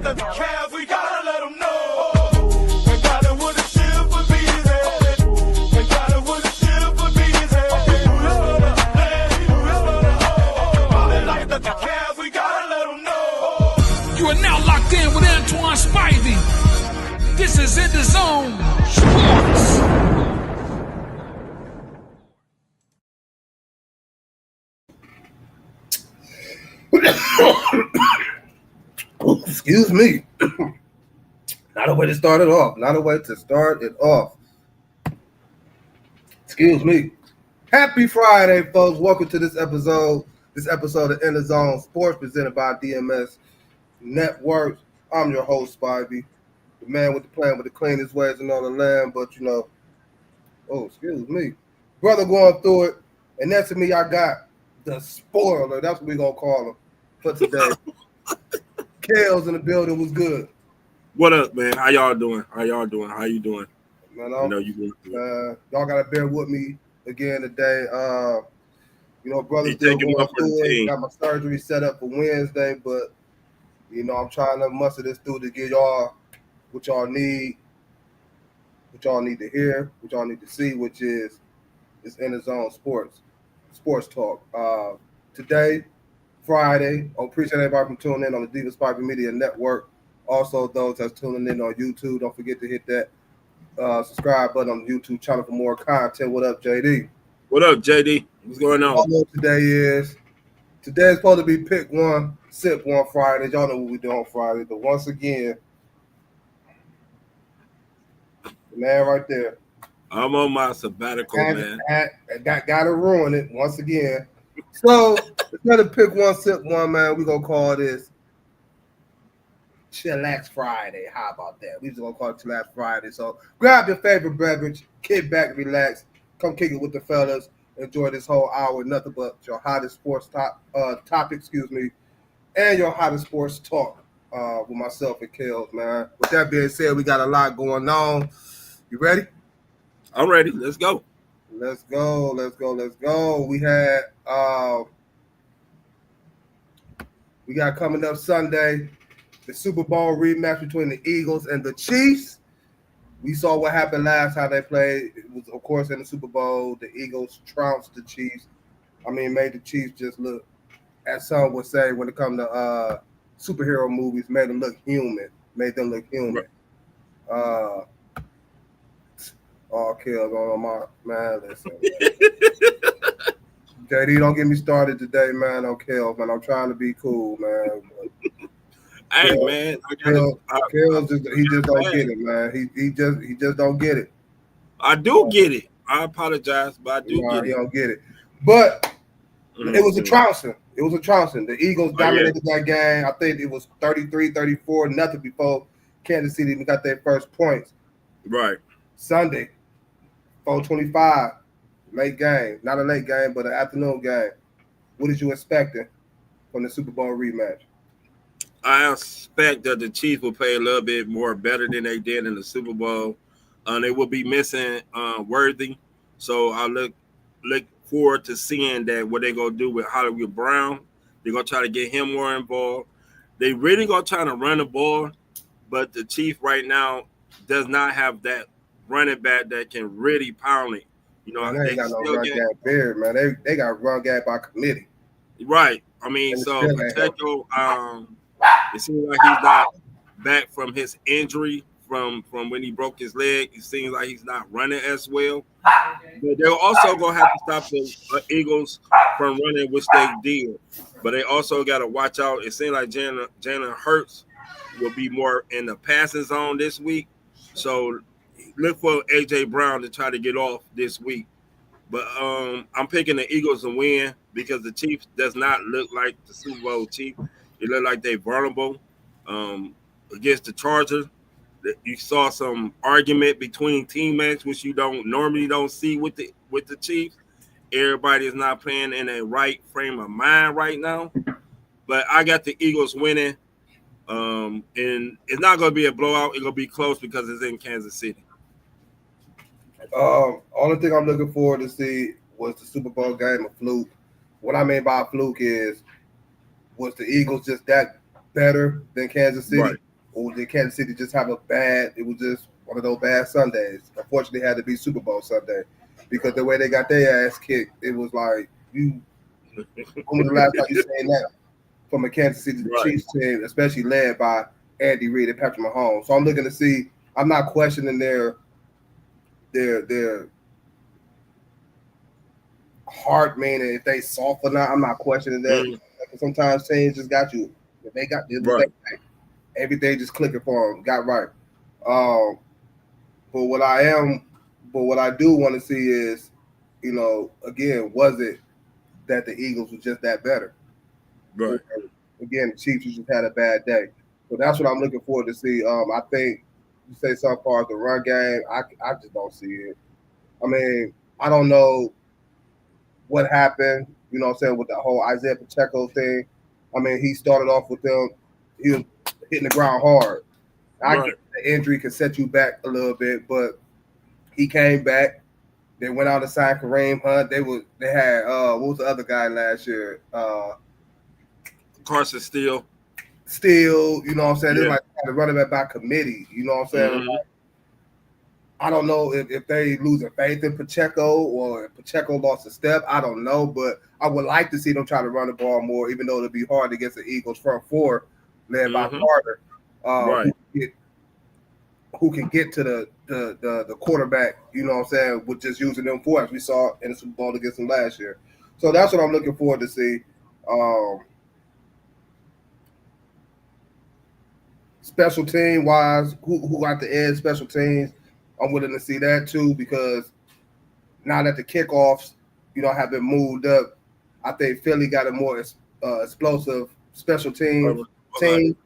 like the Cavs, we gotta let them know. They got it with a ship for bees. They got it with a ship for bees. They like the Cavs, we gotta let them know. You are now locked in with Antoine Spivey. This is EnDaZone Sports. Excuse me. Not a way to start it off. Not a way to start it off. Excuse me. Happy Friday, folks. Welcome to this episode. This episode of EnDaZone Sports presented by DMS Network. I'm your host, Spivey, the man with the plan with the cleanest ways in all the land. But excuse me, brother going through it. And next to me, I got the spoiler. That's what we're gonna call him for today. Kale's in the building. Was good. What up, man? How y'all doing? How you doing? Man, I know you good. Y'all gotta bear with me again today. Brother, still going through it. Got my surgery set up for Wednesday, but I'm trying to muster this through to get y'all what y'all need to hear, what y'all need to see, which is EnDaZone Sports Talk. Today, Friday. I appreciate everybody from tuning in on the Diva Spivey Media Network. Also, those that's tuning in on YouTube, don't forget to hit that subscribe button on the YouTube channel for more content. What up, JD? What up, JD? What's going on? Today's supposed to be Pick One, Sip One Friday. Y'all know what we do on Friday, but once again, the man right there. I'm on my sabbatical, man. Got to ruin it once again. So instead of Pick One, Sip One, man, we're going to call this Chillax Friday. How about that? We just going to call it Chillax Friday. So grab your favorite beverage, kick back, relax, come kick it with the fellas, enjoy this whole hour, nothing but your hottest sports topic, and your hottest sports talk with myself and Kales, man. With that being said, we got a lot going on. You ready? I'm ready. Let's go. Let's go. We got coming up Sunday, the Superbowl rematch between the Eagles and the Chiefs. We saw what happened last time they played. It was, of course, in the Super Bowl. The Eagles trounced the Chiefs. Made the Chiefs just look, as some would say, when it comes to superhero movies, made them look human. Right. Kills on my man. Listen, JD, don't get me started today, man. On Kills, man. I'm trying to be cool, man. Hey, man, Kills just don't get it, man. He just don't get it. I do get it. I apologize, but I do get it. He don't get it. But it was a trouncing. The Eagles dominated that game. I think it was 33-34, nothing before Kansas City even got their first points. Right. Sunday, 4:25, late game. Not a late game, but an afternoon game. What did you expecting from the Super Bowl rematch? I expect that the Chiefs will play a little bit more better than they did in the Super Bowl. They will be missing Worthy, so I look forward to seeing that what they're gonna do with Hollywood Brown. They're gonna try to get him more involved. They really gonna try to run the ball, but the Chiefs right now does not have that running back that can really pound it. They ain't got no run gap there, man. They got run gap by committee. Right. So Pacheco, it seems like he's not back from his injury from when he broke his leg. It seems like he's not running as well. But they're also going to have to stop the Eagles from running, which they did. But they also got to watch out. It seems like Jalen Hurts will be more in the passing zone this week. So look for A.J. Brown to try to get off this week. But I'm picking the Eagles to win because the Chiefs does not look like the Super Bowl Chiefs. It look like they're vulnerable against the Chargers. You saw some argument between teammates, which you normally don't see with the Chiefs. Everybody is not playing in a right frame of mind right now. But I got the Eagles winning. And it's not going to be a blowout. It's going to be close because it's in Kansas City. Only thing I'm looking forward to see was the Super Bowl game of fluke. What I mean by fluke is, was the Eagles just that better than Kansas City? Right. or did Kansas City just have a bad? It was just one of those bad Sundays. Unfortunately, it had to be Super Bowl Sunday because the way they got their ass kicked, it was like you. When was the last time you seen that from a Kansas City Right. Chiefs team, especially led by Andy Reid and Patrick Mahomes? So I'm looking to see. I'm not questioning their heart, meaning if they soft or not. I'm not questioning that. Mm, Sometimes teams just got you. If they got it was right. everything just clicking for them, got right. Um, but what I do want to see is, again, was it that the Eagles was just that better? Or, Right. again, the Chiefs just had a bad day. So that's what I'm looking forward to see. I think you say so far as the run game, I just don't see it. I mean, I don't know what happened, you know what I'm saying, with the whole Isaiah Pacheco thing. I mean, he started off with them, he was hitting the ground hard. I Right. get the injury can set you back a little bit, but he came back. They went out and signed Kareem Hunt. They had what was the other guy last year? Carson Steele. Still, you know what I'm saying? They're Yeah. like trying to run it by committee, you know what I'm saying? Mhm. I don't know if they losing faith in Pacheco or if Pacheco lost a step. I don't know, but I would like to see them try to run the ball more, even though it'll be hard against the Eagles front four led by Mhm. Carter, Right. who can get to the quarterback, you know what I'm saying, with just using them four as we saw in the Super Bowl against them last year. So that's what I'm looking forward to see. Special team wise, who got the edge special teams, I'm willing to see that too because now that the kickoffs, have been moved up, I think Philly got a more explosive special teams Okay. team.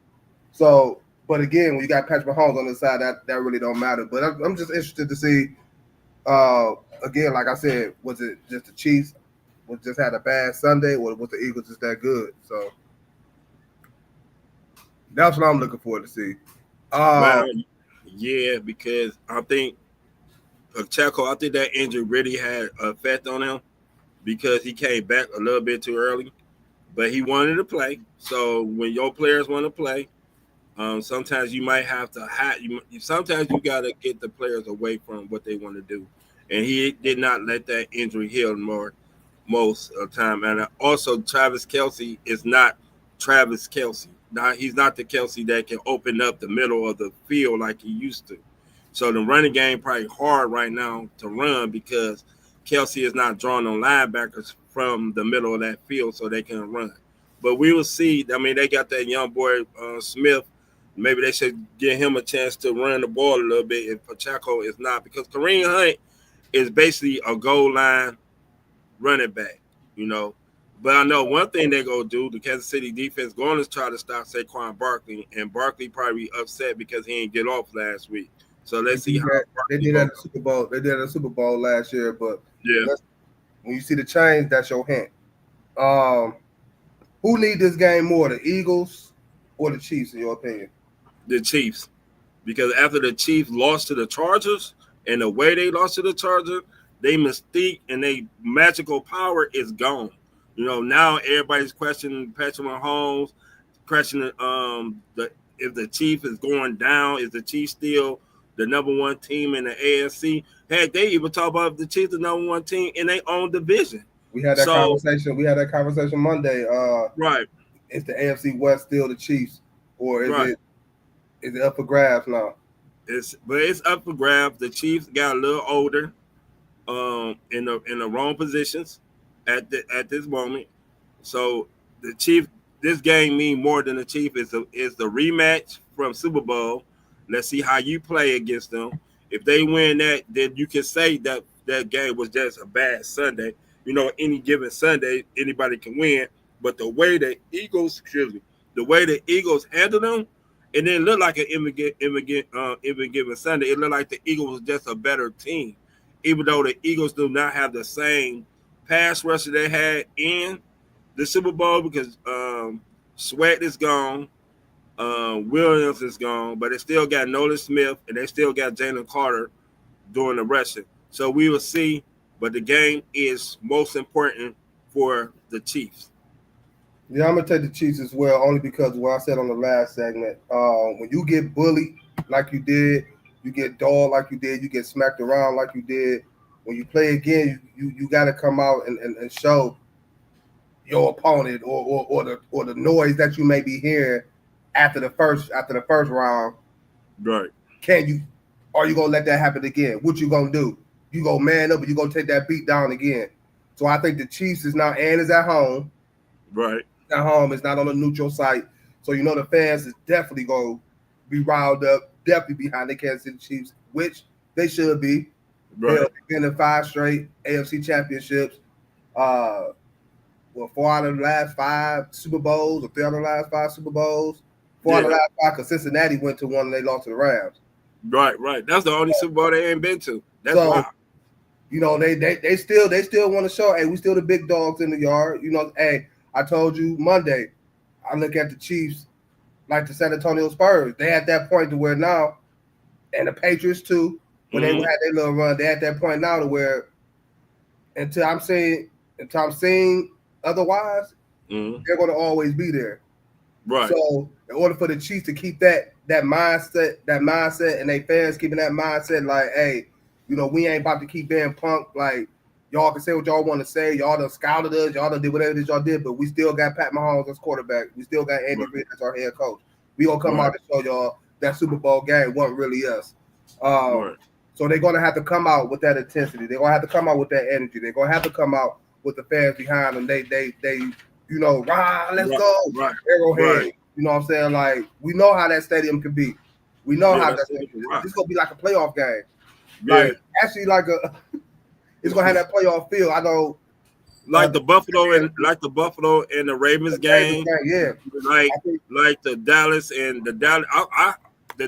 So, but again, when you got Patrick Mahomes on the side, that really don't matter. But I'm just interested to see. Again, like I said, was it just the Chiefs was just had a bad Sunday, or was the Eagles just that good? So that's what I'm looking forward to see. Well, yeah, because I think Pacheco, I think that injury really had an effect on him because he came back a little bit too early, but he wanted to play. So when your players want to play, sometimes you might have to sometimes you got to get the players away from what they want to do, and he did not let that injury heal most of the time. And also, Travis Kelce is not Travis Kelce. Now he's not the Kelce that can open up the middle of the field like he used to. So the running game probably hard right now to run because Kelce is not drawing on linebackers from the middle of that field so they can run. But we will see. I mean, they got that young boy Smith. Maybe they should give him a chance to run the ball a little bit if Pacheco is not, because Kareem Hunt is basically a goal line running back, you know. But I know one thing they're going to do, the Kansas City defense going to try to stop Saquon Barkley, and Barkley probably upset because he didn't get off last week. So let's see how They Barkley did that goes. at the Super Bowl. They did it at the Super Bowl last year, but Yeah, when you see the change, that's your hint. Um, who need this game more, the Eagles or the Chiefs, in your opinion? the Chiefs. Because after the Chiefs lost to the Chargers and the way they lost to the Chargers, they mystique and they magical power is gone. You know, now everybody's questioning Patrick Mahomes, questioning the if the Chief is going down, is the Chiefs still the number one team in the AFC? Heck, they even talk about if the Chiefs the number one team in their own division. We had that So conversation. We had that conversation Monday. right, Is the AFC West still the Chiefs, or right. is it up for grabs now? It's up for grabs. The Chiefs got a little older. In the wrong positions at this moment. So the Chief, this game mean more than the Chief is the rematch from Super Bowl. Let's see how you play against them. If they win that, then you can say that that game was just a bad Sunday. You know, any given Sunday, anybody can win. But the way the Eagles, the way the Eagles handled them, it didn't look like an even given Sunday. It looked like the Eagles was just a better team, even though the Eagles do not have the same pass rusher they had in the Super Bowl because Sweat is gone, Williams is gone, but they still got Nolan Smith and they still got Jalen Carter doing the rushing. So we will see, but the game is most important for the Chiefs. Yeah, I'm gonna take the Chiefs as well, only because what I said on the last segment. When you get bullied like you did, you get dogged like you did, you get smacked around like you did. When you play again, you got to come out and show your opponent or the noise that you may be hearing after the first round. Right. Can you? Are you gonna let that happen again? What you gonna do? You go man up, or you gonna take that beat down again? So I think the Chiefs is now and is at home. Right. At home, it's not on a neutral site. So you know the fans is definitely gonna be riled up, definitely behind the Kansas City Chiefs, which they should be. Hell, Right. they've been in 5 straight AFC championships. Uh, 4 out of the last 5 Super Bowls, or 3 out of the last 5 Super Bowls. 4 out of the Yeah. last 5 because Cincinnati went to one and they lost to the Rams. Right. Right. That's the only Super Bowl they ain't been to. That's So why. you know they still want to show, hey, we still the big dogs in the yard. You know, hey, I told you Monday, I look at the Chiefs like the San Antonio Spurs. They at that point to where now, and the Patriots too, when they had their little run, they at that point now to where until I'm saying otherwise, they're going to always be there. Right. So in order for the Chiefs to keep that mindset, and they fans keeping that mindset, like, hey, you know, we ain't about to keep being punked. Like, y'all can say what y'all want to say. Y'all done scouted us. Y'all done did whatever it is y'all did, but we still got Pat Mahomes as quarterback. We still got Andy Reid as our head coach. We gonna come out and show y'all that Super Bowl game wasn't really us. So they're gonna have to come out with that intensity. They're gonna have to come out with that energy. They're gonna have to come out with the fans behind them. They you know, rah, let's go, Arrowhead. Right. You know what I'm saying? Like, we know how that stadium can be. We know how that stadium right. This gonna be like a playoff game. Yeah. Like, actually, like it's gonna have that playoff feel. I know, like the Buffalo and the Ravens game. Yeah. Like the Dallas and the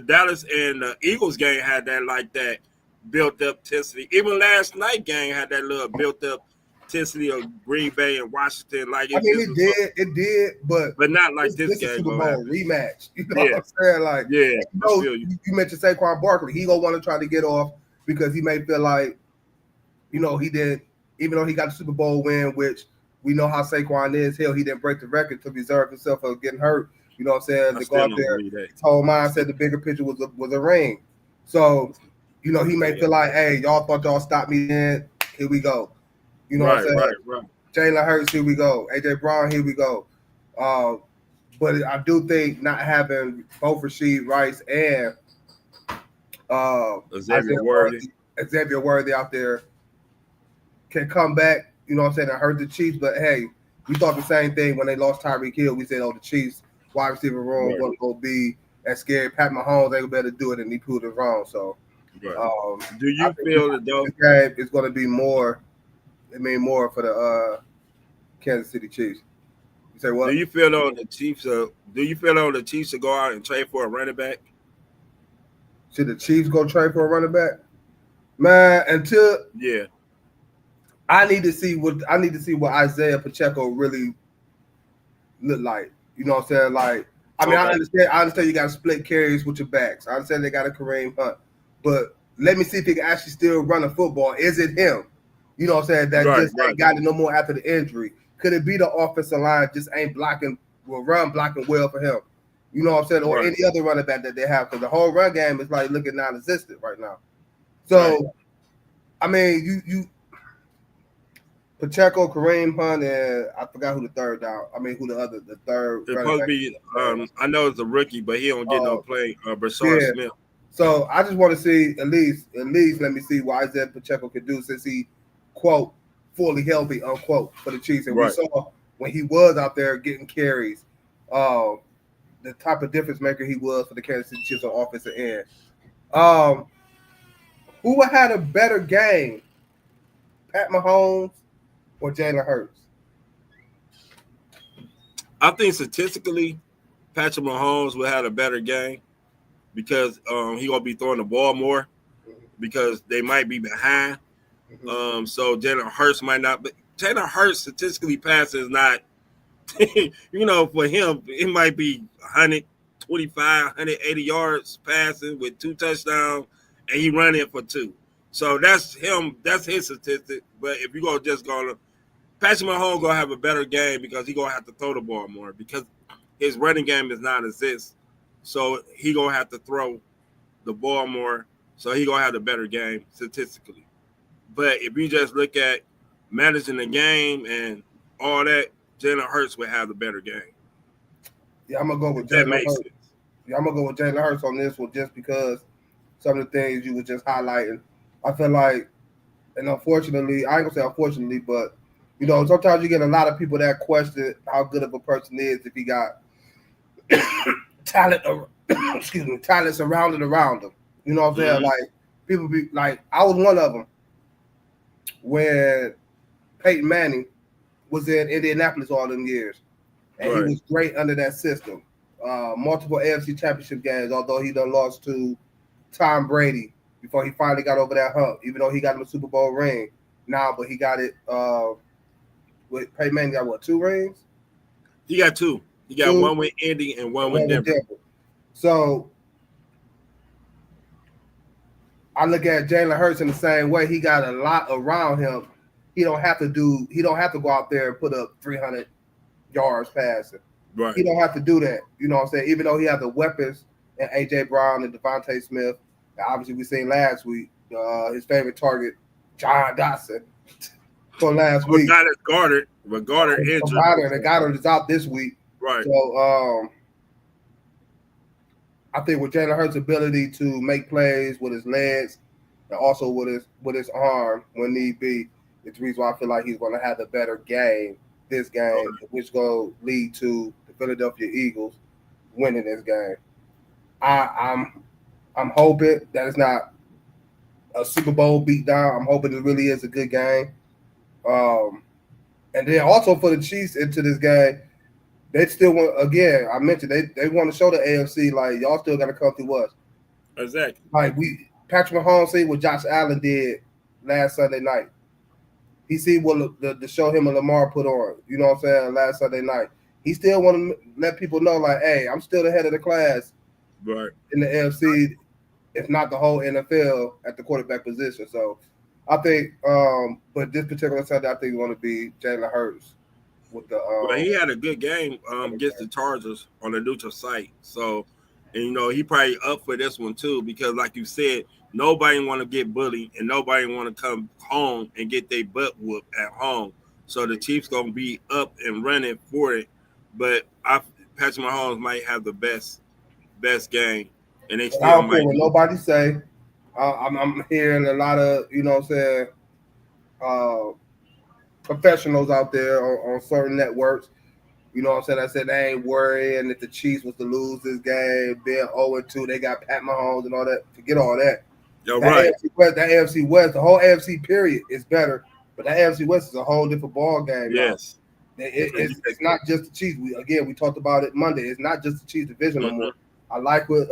Dallas and the Eagles game had that built up intensity. Even last night game had that little built up intensity of Green Bay and Washington. Like it did, but not like this game. Super Bowl rematch. You know Yeah. what I'm saying? Like, yeah, you mentioned Saquon Barkley. He gonna want to try to get off because he may feel like, you know, he did, even though he got the Super Bowl win, which we know how Saquon is. Hell, he didn't break the record to reserve himself from getting hurt. You know what I'm saying? To go out there, his whole mind said the bigger picture was a ring. So, you know, he may feel like, hey, y'all thought y'all stopped me in. Here we go. You know what I'm saying? Right. Jalen Hurts, here we go. AJ Brown, here we go. But I do think not having both Rashid Rice and Xavier Worthy out there can come back, you know what I'm saying, and hurt the Chiefs. But hey, we thought the same thing when they lost Tyreek Hill. We said, oh, the Chiefs wide receiver room wasn't going to be as scary. Pat Mahomes ain't better do it, and he proved it wrong. So, do you feel that though? This game is going to be more? It mean more for the Kansas City Chiefs. You say what? Do you feel on the Chiefs? Do you feel on the Chiefs to go out and trade for a running back? Should the Chiefs go trade for a running back? Man, I need to see what Isaiah Pacheco really look like. You know what I'm saying? Like, I mean, I understand you got to split carries with your backs. I understand they got a Kareem Hunt, but let me see if he can actually still run a football. Is it him? You know what I'm saying? That ain't got it no more after the injury. Could it be the offensive line just ain't blocking well for him? You know what I'm saying? Or any other running back that they have, because the whole run game is like looking non-existent right now. So, I mean, you Pacheco, Kareem Hunt, and I forgot who the third down. I mean, who the third. It's supposed to be. I know it's a rookie, but he don't get no play. Brashard Smith. So I just want to see at least let me see what Isaiah Pacheco can do since he, quote, fully healthy, unquote, for the Chiefs. And we saw when he was out there getting carries, the type of difference maker he was for the Kansas City Chiefs on offensive end. Who had a better game, Pat Mahomes or Jalen Hurts? I think statistically, Patrick Mahomes will have a better game because he gonna be throwing the ball more because they might be behind. So Jalen Hurts might not. But Jalen Hurts statistically passes not. You know, for him, it might be 125, 180 yards passing with 2 touchdowns, and he running for 2. So that's him. That's his statistic. But if you're gonna just go Patrick Mahomes gonna have a better game because he gonna have to throw the ball more because his running game is non-exist. So he gonna have to throw the ball more. So he gonna have a better game statistically. But if you just look at managing the game and all that, Jalen Hurts would have the better game. Yeah, I'm gonna go with That Jalen makes Hurts. sense. Yeah, I'm gonna go with Jalen Hurts on this one just because some of the things you were just highlighting. I feel like, and unfortunately, I ain't gonna say unfortunately, but sometimes you get a lot of people that question how good of a person is if he got talent, talent surrounded around him. You know what I'm saying? Like people be like, I was one of them when Peyton Manning was in Indianapolis all them years, and he was great under that system. Multiple AFC Championship games, although he done lost to Tom Brady before he finally got over that hump. Even though he got him a Super Bowl ring now, but he got it. With Peyton Manning, got what, 2 rings? He got 2. He got 2, one with Indy and one with Denver. So I look at Jalen Hurts in the same way. He got a lot around him. He don't have to go out there and put up 300 yards passing. Right. He don't have to do that. You know what I'm saying? Even though he has the weapons and A.J. Brown and Devontae Smith. Obviously, we seen last week his favorite target, John Dotson, for last week. Goddard injured. Goddard is out this week. Right. So I think with Jalen Hurts' ability to make plays with his legs and also with his arm when need be, it's the reason why I feel like he's going to have the better game this game, which is going to lead to the Philadelphia Eagles winning this game. I'm hoping that it's not a Super Bowl beatdown. I'm hoping it really is a good game. And then also for the Chiefs into this game, they still want, again, I mentioned they want to show the AFC like y'all still got to come through us. Exactly. Like Patrick Mahomes see what Josh Allen did last Sunday night. He see what the show him and Lamar put on. You know what I'm saying? Last Sunday night, he still want to let people know like, hey, I'm still the head of the class, right, in the AFC, if not the whole NFL at the quarterback position. So I think, but this particular Sunday, I think it's going to be Jalen Hurts with the. Well, he had a good game against the Chargers on a neutral site. So, and he probably up for this one too because, like you said, nobody want to get bullied and nobody want to come home and get their butt whooped at home. So the Chiefs gonna be up and running for it. But Patrick Mahomes might have the best game, and they still I don't might. care what nobody say. I'm hearing a lot of professionals out there on certain networks. You know what I'm saying? I said they ain't worrying if the Chiefs was to lose this game, being 0-2, they got Pat Mahomes and all that. Forget all that. You're right. That AFC West, the whole AFC period is better, but that AFC West is a whole different ball game. Yes. It's not just the Chiefs. We talked about it Monday. It's not just the Chiefs division no more. I like what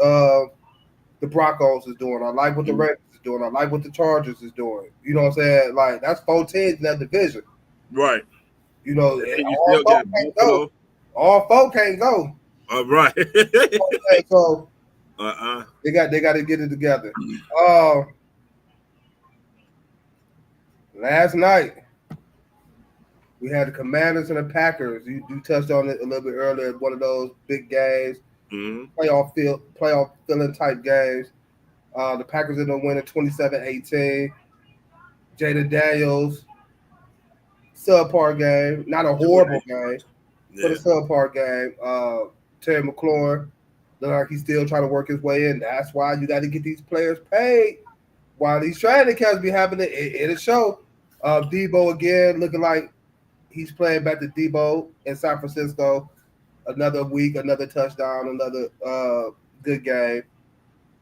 the Broncos is doing. I like what the Ravens is doing. I like what the Chargers is doing. You know what I'm saying? Like, that's 4 teams in that division. Right. All 4 can't go. Right. So they got to get it together. Last night we had the Commanders and the Packers. You touched on it a little bit earlier. One of those big games, playoff feeling type games. The Packers ended up winning 27-18. Jaden Daniels, subpar game, not a horrible game, but a subpar game. Terry McLaurin looked like he's still trying to work his way in. That's why you got to get these players paid while these training camps be happening. It'll show. Debo again looking like he's playing back to Debo in San Francisco. Another week, another touchdown, another good game.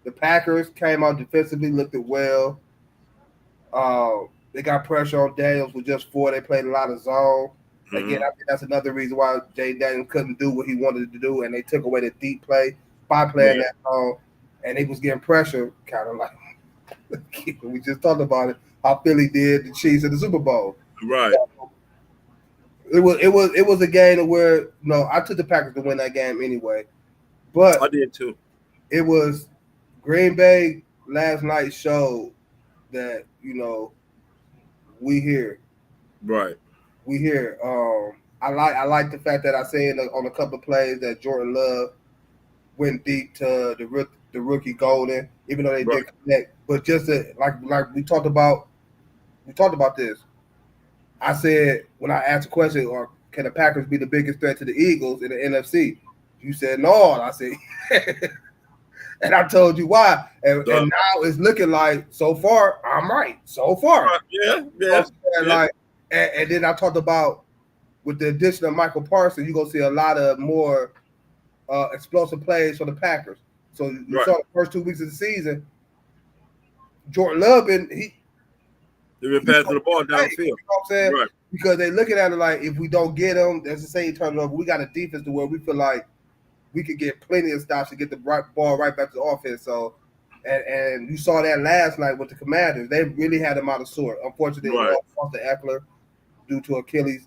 The Packers came out defensively, looked it well. They got pressure on Daniels with just 4. They played a lot of zone. Again, I think that's another reason why Jay Daniels couldn't do what he wanted to do, and they took away the deep play by playing that zone, and he was getting pressure, kind of like we just talked about it, how Philly did the Chiefs in the Super Bowl. Right. So, it was a game where I took the Packers to win that game anyway, but I did too. It was Green Bay last night showed that we here. Right. we here. I like the fact that I said on a couple of plays that Jordan Love went deep to the rookie Golden, even though they Right. did connect. But just like we talked about this. I said when I asked the question, or can the Packers be the biggest threat to the Eagles in the NFC? You said no. And I said, and I told you why. And now it's looking like so far I'm right. So far, Yeah, you know what I'm saying? yeah. Like, and then I talked about with the addition of Michael Parsons, you're gonna see a lot of more explosive plays for the Packers. So you Right. saw the first 2 weeks of the season, Jordan Love, and They've been passing the ball downfield. You know what I'm saying? Right. Because they're looking at it like if we don't get him, that's the same turnover. We got a defense to where we feel like we could get plenty of stops to get the ball right back to the offense. So, and you saw that last night with the Commanders. They really had him out of sort. Unfortunately, they Right. lost to Eckler due to Achilles.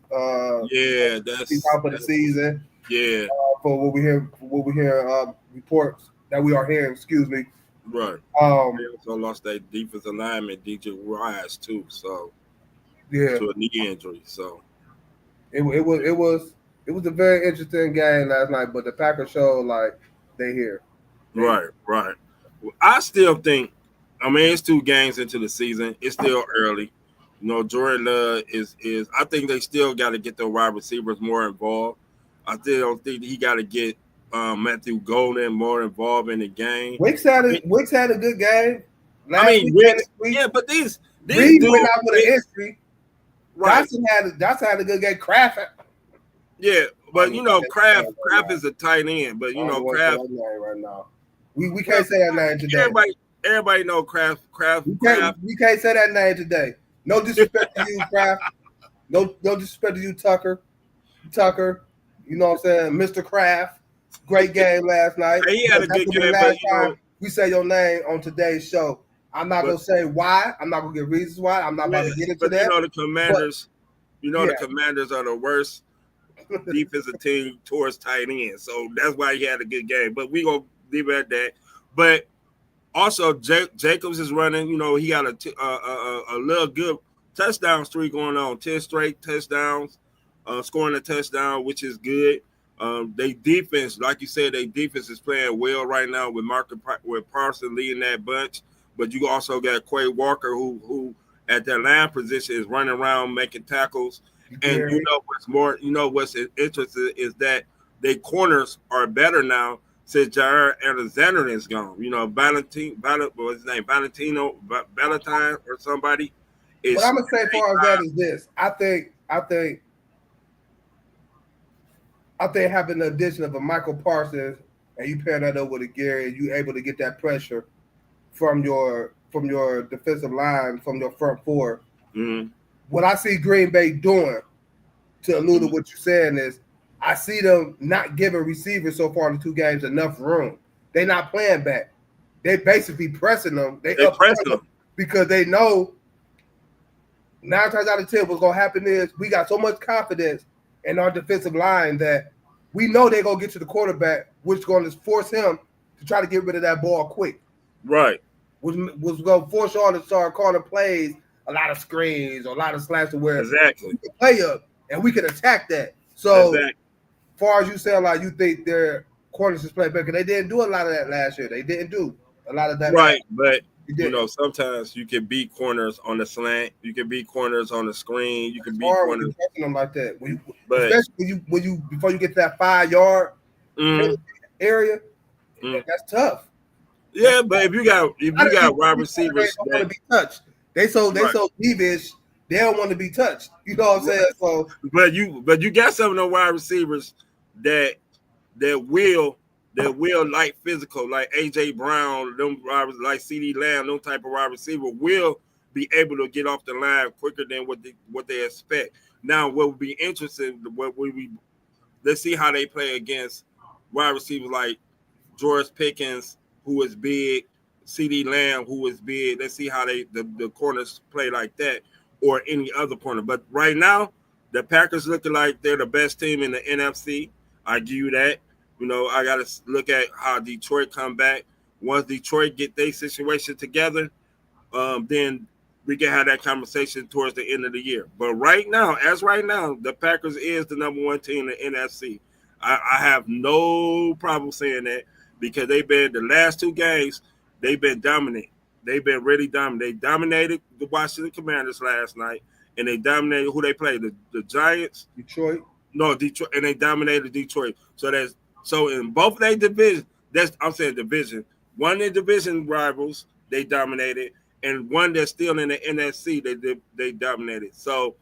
Yeah, He's out for the season. Yeah. For what we hear reports that we are hearing. Excuse me. Right. They also lost their defensive lineman DJ Wise too, so Yeah, to a knee injury. So it was a very interesting game last night, but the Packers showed like they here. right. Well, I still think. I mean, it's 2 games into the season. It's still early. You know, Jordan Love is. I think they still got to get the wide receivers more involved. I still don't think he got to get Matthew Golden more involved in the game. Wicks had a good game. Wicks, yeah, but these Reed dudes went out with an injury. right. Dotson had a good game. Kraft. Yeah, but you know, Kraft is a tight end, but you know, Kraft right now. We can't say that name today. Everybody know Kraft. We can't say that name today. No disrespect to you, Kraft. No disrespect to you, Tucker. You know what I'm saying? Mr. Kraft. Great game last night. He had a good game, but you know, we say your name on today's show. I'm not gonna say why. I'm not gonna give reasons why. I'm not about to get into that. You know the Commanders. The Commanders are the worst defensive team towards tight end, so that's why he had a good game. But we gonna leave it at that. But also, Jacobs is running. You know, he got a little good touchdown streak going on. 10 straight touchdowns, scoring a touchdown, which is good. They defense, like you said, they defense is playing well right now with Parson leading that bunch. But you also got Quay Walker, who at that line position is running around making tackles. And what's interesting is that their corners are better now since Jair Alexander is gone. You know, Valentino Valentine or somebody. What I'm gonna say as far as that is this. I think having the addition of a Michael Parsons and you pair that up with a Gary, you able to get that pressure from your defensive line, from your front four. Mm-hmm. What I see Green Bay doing, to allude to what you're saying, is I see them not giving receivers so far in the 2 games enough room. They're not playing back. They basically pressing them. They pressing them because they know 9 times out of 10 what's gonna happen is we got so much confidence in our defensive line that we know they're gonna get to the quarterback, which is gonna force him to try to get rid of that ball quick. Right. Was gonna force y'all to start calling plays, a lot of screens or a lot of slants to where exactly we can play up and we can attack that. So far as you say, like you think their corners is playing better, they didn't do a lot of that last year. They didn't do a lot of that. Right, but you know, sometimes you can beat corners on the slant, you can beat corners on the screen, you can beat corners them like that. Especially when you before you get to that 5-yard area, that's tough. Yeah, but if you got wide receivers that want to be touched, they so peevish, they don't want to be touched. You know what I'm saying? So, but you got some of those wide receivers that will like physical, like AJ Brown, them like CD Lamb, them type of wide receiver will be able to get off the line quicker than what they expect. Now, what would be interesting, let's see how they play against wide receivers like George Pickens, who is big, CD Lamb, who is big. Let's see how the corners play like that, or any other corner. But right now, the Packers looking like they're the best team in the NFC. I give you that. You know, I got to look at how Detroit come back. Once Detroit get their situation together, then we can have that conversation towards the end of the year. But right now, the Packers is the number one team in the NFC. I have no problem saying that because they've been the last two games, they've been dominant. They've been really dominant. They dominated the Washington Commanders last night, and they dominated who they played, the Giants. Detroit. No, Detroit, and they dominated Detroit. So in both of their divisions, I'm saying division. One of the division rivals, they dominated, and one that's still in the NFC, they dominated. So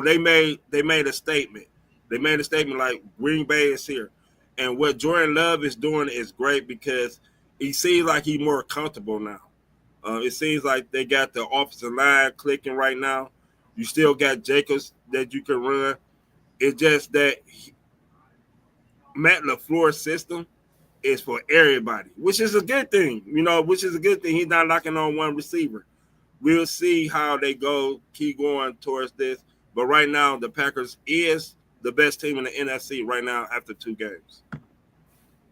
they made a statement. They made a statement like Green Bay is here. And what Jordan Love is doing is great because he seems like he's more comfortable now. It seems like they got the offensive line clicking right now. You still got Jacobs that you can run. It's just that Matt LaFleur's system is for everybody, which is a good thing, which is a good thing. He's not knocking on one receiver. We'll see how they keep going towards this. But right now, the Packers is the best team in the NFC right now after 2 games.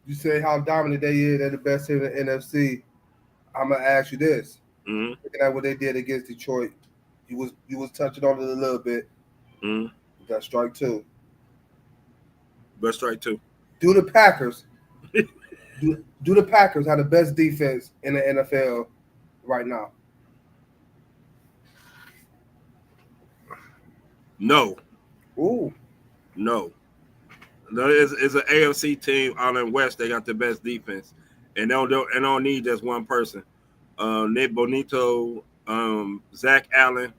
You say how dominant they is. They're the best team in the NFC. I'm gonna ask you this: looking at what they did against Detroit, you was touching on it a little bit. That's strike 2. That's strike 2. Do the Packers do the Packers have the best defense in the NFL right now? No. Ooh. No, it's an AFC team out in West. They got the best defense, and they don't need just one person. Nick Bonito, Zach Allen,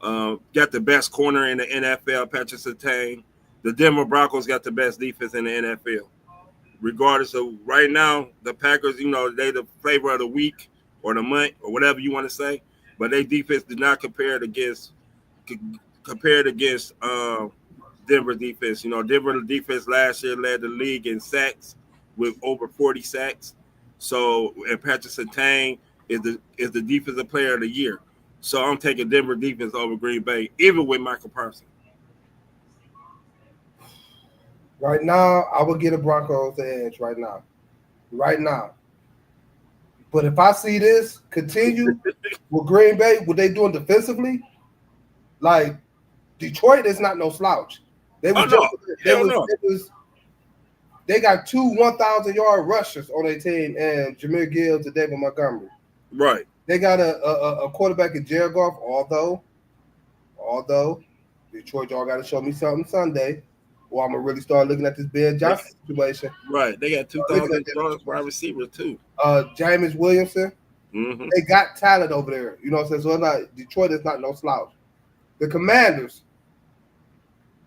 got the best corner in the NFL. Patrick Surtain. The Denver Broncos got the best defense in the NFL. Regardless of right now, the Packers, they the flavor of the week or the month or whatever you want to say, but their defense did not compare against Denver defense. Denver defense last year led the league in sacks with over 40 sacks. So, and Patrick Surtain is the defensive player of the year. So I'm taking Denver defense over Green Bay, even with Michael Parsons. Right now, I would get the Broncos the edge right now. Right now. But if I see this continue with Green Bay, what they doing defensively, like Detroit is not no slouch. They got 2 1,000-yard rushers on their team, and Jameer Gibbs and David Montgomery. Right. They got a quarterback in Jared Goff, although Detroit, y'all got to show me something Sunday, or I'm going to really start looking at this Ben Johnson situation. Right. They got 2,000 yards wide receiver, too. Jameis Williamson. Mm-hmm. They got talent over there. You know what I'm saying? So Detroit is not no slouch. The Commanders,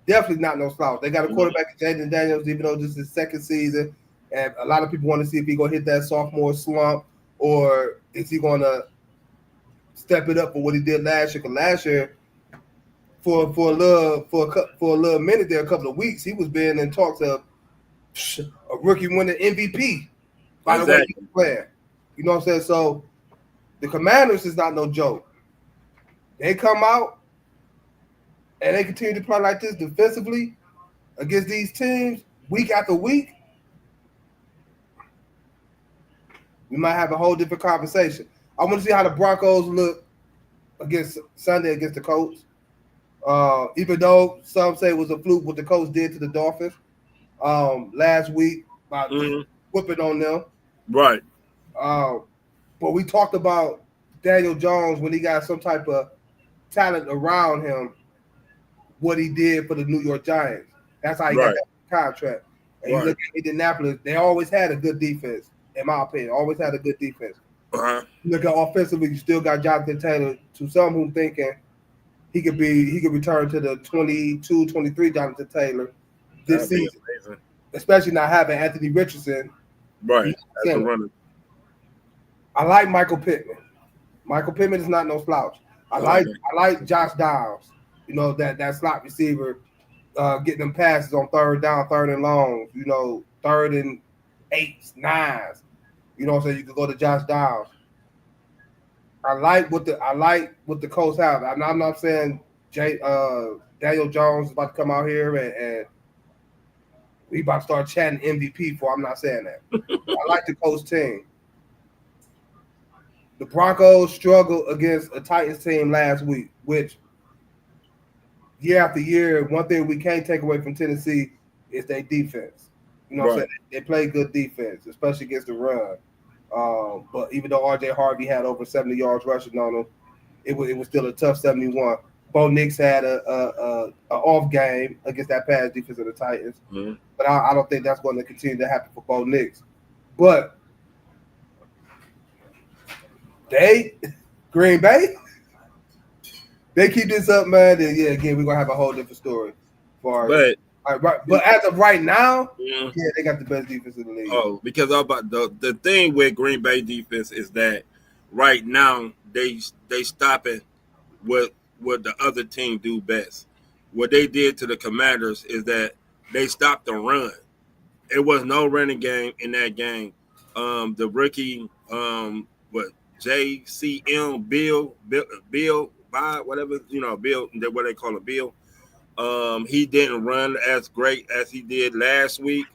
definitely not no slouch. They got a quarterback, Jaden Daniels, even though this is his second season, and a lot of people want to see if he's going to hit that sophomore slump, or is he going to step it up for what he did last year? Because last year, for a little minute there, a couple of weeks, he was being in talks of a rookie winning MVP by the way he was playing. You know what I'm saying? So the Commanders is not no joke. They come out and they continue to play like this defensively against these teams week after week, we might have a whole different conversation. I want to see how the Broncos look against Sunday against the Colts. Even though some say it was a fluke what the Colts did to the Dolphins last week by whipping on them. Right. But we talked about Daniel Jones when he got some type of talent around him, what he did for the New York Giants. That's how he got that contract. And you look at Indianapolis, they always had a good defense, in my opinion. Always had a good defense. You look at offensively, you still got Jonathan Taylor, to some who thinking he could return to the 22, 23 Jonathan Taylor this season. Especially not having Anthony Richardson. Right. As a runner. I like Michael Pittman. Michael Pittman is not no slouch. I like Josh Downs. You know, that slot receiver, getting them passes on third down, third and long, third and 8s, 9s. You know what I'm saying? You could go to Josh Downs. I like what the Colts have. I'm not saying Daniel Jones is about to come out here and we about to start chatting MVP for. I'm not saying that. I like the Colts team. the Broncos struggled against a Titans team last week, which year after year, one thing we can't take away from Tennessee is their defense. You know what I'm saying? They play good defense, especially against the run. But even though R.J. Harvey had over 70 yards rushing on him, it was still a tough 71. Bo Nix had a off game against that pass defense of the Titans. Mm-hmm. But I don't think that's going to continue to happen for Bo Nix. But Green Bay, they keep this up, man. Then yeah, again, we're gonna have a whole different story. But as of right now, yeah, they got the best defense in the league. Oh, because about the thing with Green Bay defense is that right now they stopping what the other team do best. What they did to the Commanders is that they stopped the run. It was no running game in that game. The rookie, JCM Bill by whatever Bill, what they call it, Bill. He didn't run as great as he did last week.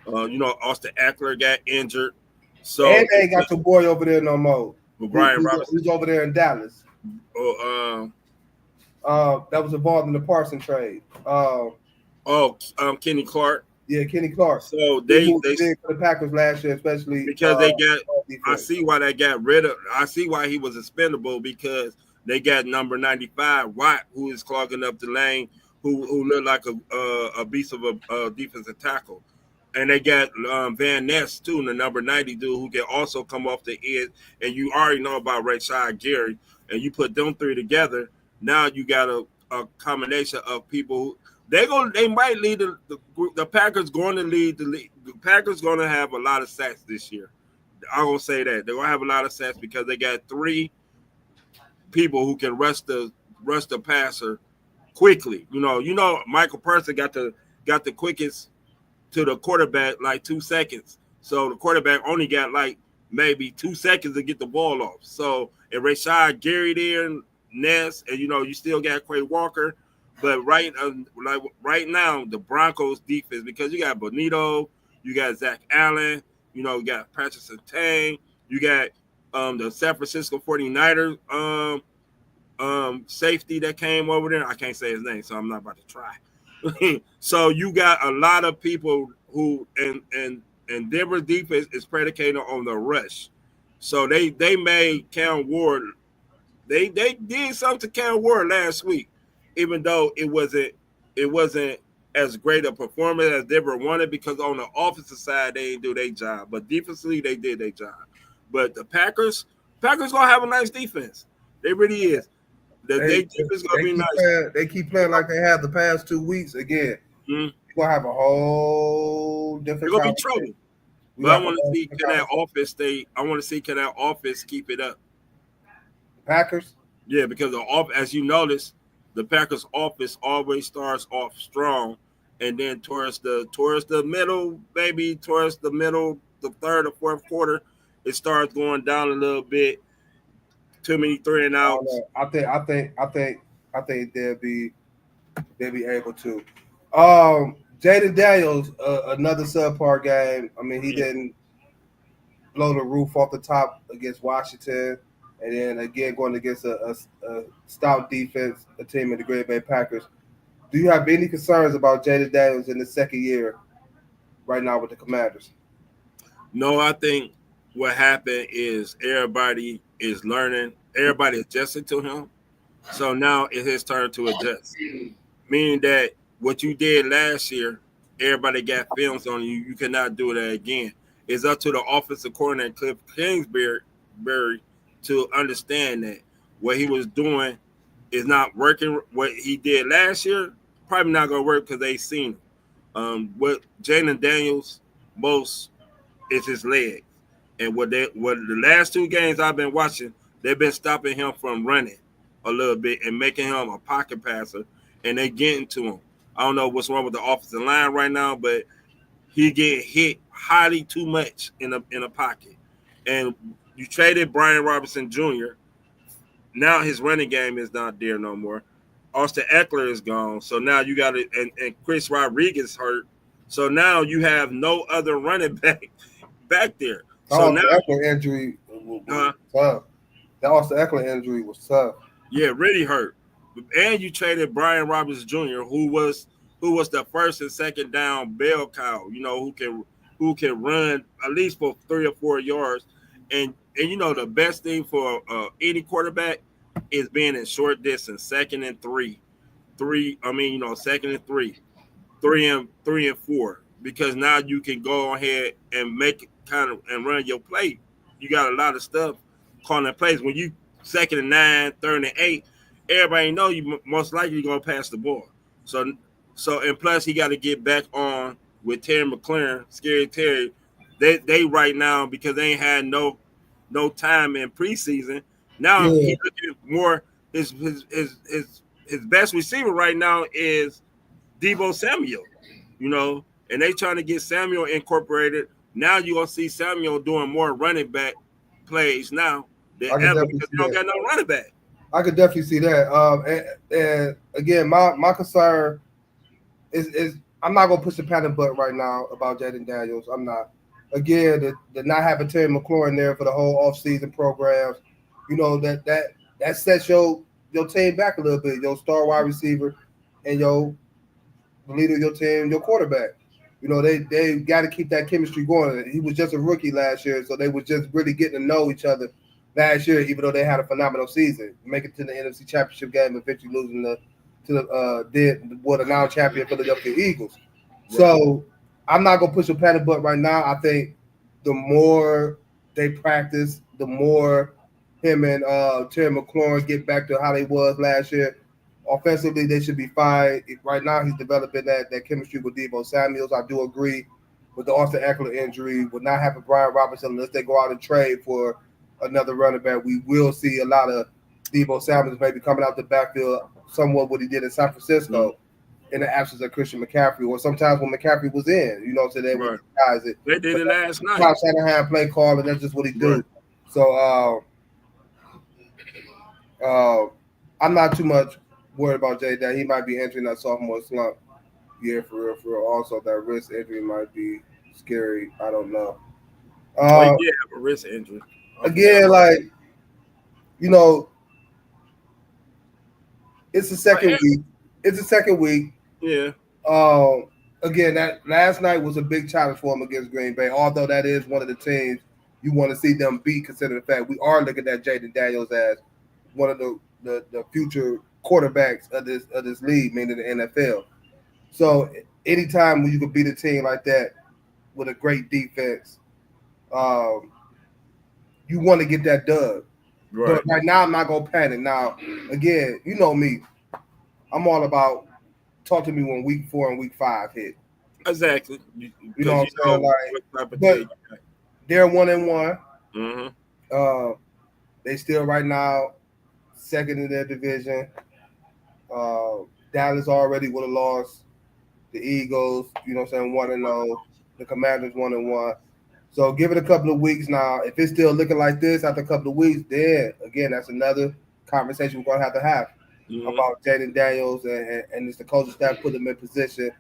Austin Eckler got injured, so and they ain't got your boy over there no more. Brian Robinson, who's over there in Dallas. That was involved in the Parsons trade. Kenny Clark. Yeah, Kenny Clark. So they for the Packers last year, especially because they got. I see why they got rid of. I see why he was expendable because they got number 95 Watt, who is clogging up the lane, who looked like a beast of a defensive tackle, and they got Van Ness too, the number 90 dude who can also come off the edge. And you already know about Rashad Gary, and you put them three together. Now you got a combination of people who. They might lead the Packers going to lead the league. The Packers going to have a lot of sacks this year. I'm gonna say that they're gonna have a lot of sacks because they got three people who can rush the passer quickly. Michael Parsons got the quickest to the quarterback, like 2 seconds. So the quarterback only got like maybe 2 seconds to get the ball off. So and Rashad Gary there, Ness, and you still got Quay Walker. But right now, the Broncos defense, because you got Bonito, you got Zach Allen, you got Patrick Surtain, you got the San Francisco 49ers safety that came over there. I can't say his name, so I'm not about to try. So you got a lot of people who and Denver's defense is predicated on the rush. So they made Cam Ward. They did something to Cam Ward last week. Even though it wasn't as great a performance as Denver wanted, because on the offensive side they didn't do their job, but defensively they did their job. But the Packers gonna have a nice defense. They really is. Their defense gonna be nice. They keep playing like they have the past 2 weeks. Again, You're gonna have a whole different. It's gonna be trouble. But I want to see can that offense stay. I want to see can that offense keep it up. Packers. Yeah, because as you notice. The Packers' offense always starts off strong, and then towards the middle, maybe towards the middle, the third or fourth quarter, it starts going down a little bit. Too many 3 and outs. I think they'll be able to. Jaden Daniels, another subpar game. I mean, he didn't blow the roof off the top against Washington. And then again, going against a stout defense, a team in the Green Bay Packers. Do you have any concerns about Jaden Daniels in the second year right now with the Commanders? No, I think what happened is everybody is learning. Everybody adjusting to him. So now it's his turn to adjust. Meaning that what you did last year, everybody got films on you. You cannot do that again. It's up to the offensive coordinator, Cliff Kingsbury, to understand that what he was doing is not working. What he did last year probably not going to work because they seen him. What Jaden Daniels most is his legs, and what the last 2 games I've been watching, they've been stopping him from running a little bit and making him a pocket passer, and they getting to him. I don't know what's wrong with the offensive line right now, but he get hit highly too much in a pocket, and you traded Brian Robinson Jr. Now his running game is not there no more. Austin Eckler is gone. So now you got it, and Chris Rodriguez hurt. So now you have no other running back there. So now Eckler injury. That Austin Eckler injury was tough. Yeah, really hurt. And you traded Brian Roberts Jr., who was the first and second down bell cow. Who can run at least for 3 or 4 yards. And the best thing for any quarterback is being in short distance, second and three, second and three, three and four, because now you can go ahead and make kind of and run your play. You got a lot of stuff calling plays when you second and 9, third and 8. Everybody know you most likely gonna pass the ball. So and plus he got to get back on with Terry McLaurin, Scary Terry. They right now, because they ain't had no time in preseason. Now he's looking more his best receiver right now is Deebo Samuel, and they trying to get Samuel incorporated. Now you're gonna see Samuel doing more running back plays now than ever because they don't got no running back. I could definitely see that. And again, my concern is I'm not gonna push the panic button right now about Jaden Daniels. I'm not. Again, the not having Terry McLaurin there for the whole offseason programs, that sets your team back a little bit. Your star wide receiver and the leader of your team, your quarterback. They got to keep that chemistry going. He was just a rookie last year, so they were just really getting to know each other last year, even though they had a phenomenal season. Make it to the NFC Championship game, eventually losing to the now champion Philadelphia Eagles. Right. So I'm not gonna push a panic button right now. I think the more they practice, the more him and Terry McLaurin get back to how they was last year. Offensively, they should be fine. Right now, he's developing that chemistry with Deebo Samuels. I do agree with the Austin Eckler injury. With not having Brian Robinson, unless they go out and trade for another running back, we will see a lot of Deebo Samuels maybe coming out the backfield, somewhat what he did in San Francisco in the absence of Christian McCaffrey, or sometimes when McCaffrey was in, so they would disguise it. They did it last night. Kyle Shanahan play call, and that's just what he do. Right. So I'm not too much worried about Jay that he might be entering that sophomore slump year for real. Also, that wrist injury might be scary. I don't know. He did have a wrist injury. Again, it's the second week. It's the second week. Yeah. Again, that last night was a big challenge for him against Green Bay. Although that is one of the teams you want to see them beat, considering the fact we are looking at Jaden Daniels as one of the future quarterbacks of this league, meaning the NFL. So anytime when you can beat a team like that with a great defense, you want to get that dub. Right. But right now, I'm not gonna panic. Now, again, you know me, I'm all about talk to me when week 4 and week 5 hit. Exactly. You know what I'm saying? But they're 1-1. Mm-hmm. They still right now second in their division. Dallas already would have lost. The Eagles, 1-0. The Commanders 1-1. So give it a couple of weeks now. If it's still looking like this after a couple of weeks, then again, that's another conversation we're gonna have about Jaden Daniels and it's the coaching staff put him in position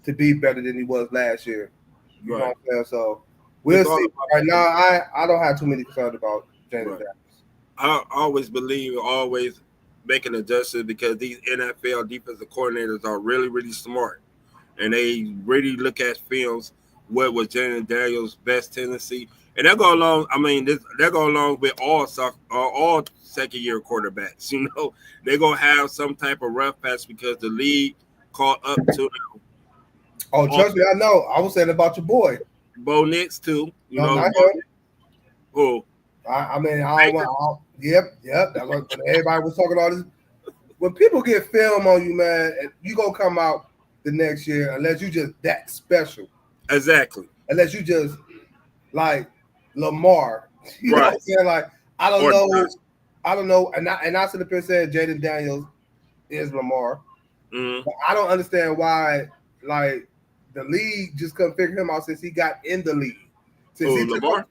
to be better than he was last year. You know what I'm saying? So we'll see. Right now, I don't have too many concerns about Jaden Daniels. I always making adjustments because these NFL defensive coordinators are really, really smart. And they really look at films, what was Jaden Daniels' best tendency. And that go along, that go along with all second-year quarterbacks. They're going to have some type of rough patch because the league caught up to them. Oh, trust me, I know. I was saying about your boy. Bo Nix, too. Not him. Who? Yep. That's what everybody was talking about. When people get film on you, man, you going to come out the next year unless you just that special. Exactly. Unless you just like Lamar. You know what I'm saying? Like, I don't know. And I sit up here saying Jaden Daniels is Lamar. Mm-hmm. But I don't understand why, like, the league just couldn't figure him out since he got in the league. Since he took over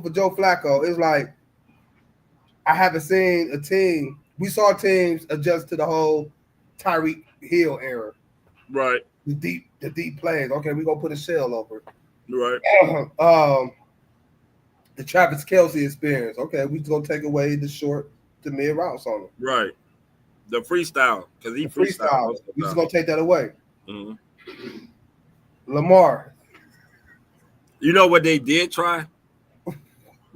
for Joe Flacco, it's like I haven't seen a team. We saw teams adjust to the whole Tyreek Hill era. Right. The deep plays. Okay, we're gonna put a shell over. Right. the Travis Kelce experience. Okay, we just gonna take away the short to mid routes on him. Right. The freestyle, because he The freestyle freestyle. most of We the just time. gonna take that away. Mhm. Lamar. You know what they did try?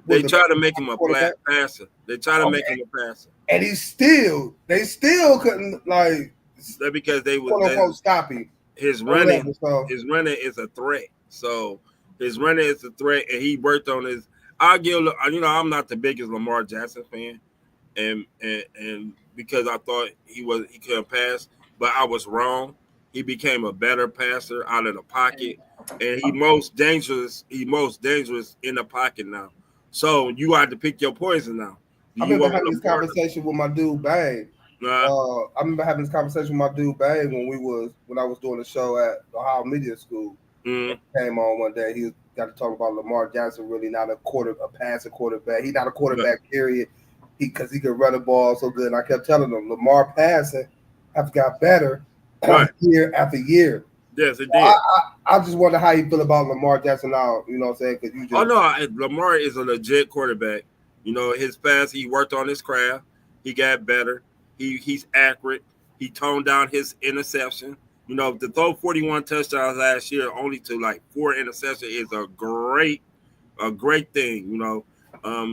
They tried to make him a quarterback. passer. They tried to make him a passer. And they still couldn't like That's because they quote was unquote stop him. his Or running. whatever, so. His running is a threat. So his running is a threat, and he worked on his. I give I'm not the biggest Lamar Jackson fan, and because I thought he couldn't pass, but I was wrong. He became a better passer out of the pocket, and he most dangerous. He most dangerous in the pocket now. So you have to pick your poison now. Do I you remember want having this Lamar? conversation with my dude Bang. I remember having this conversation with my dude Bang when I was doing a show at Ohio Media School. Mm-hmm. Came on one day. He got to talk about Lamar Jackson really not a passing quarterback. He's not a quarterback, period. Because he could run the ball so good. And I kept telling him Lamar passing have got better year after year. Yes, it So did. I just wonder how you feel about Lamar Jackson now. You know what I'm saying? Because you just Lamar is a legit quarterback. You know, his pass, he worked on his craft. He got better. He's accurate. He toned down his interception. You know, to throw 41 touchdowns last year only to like 4 interceptions is a great thing. You know,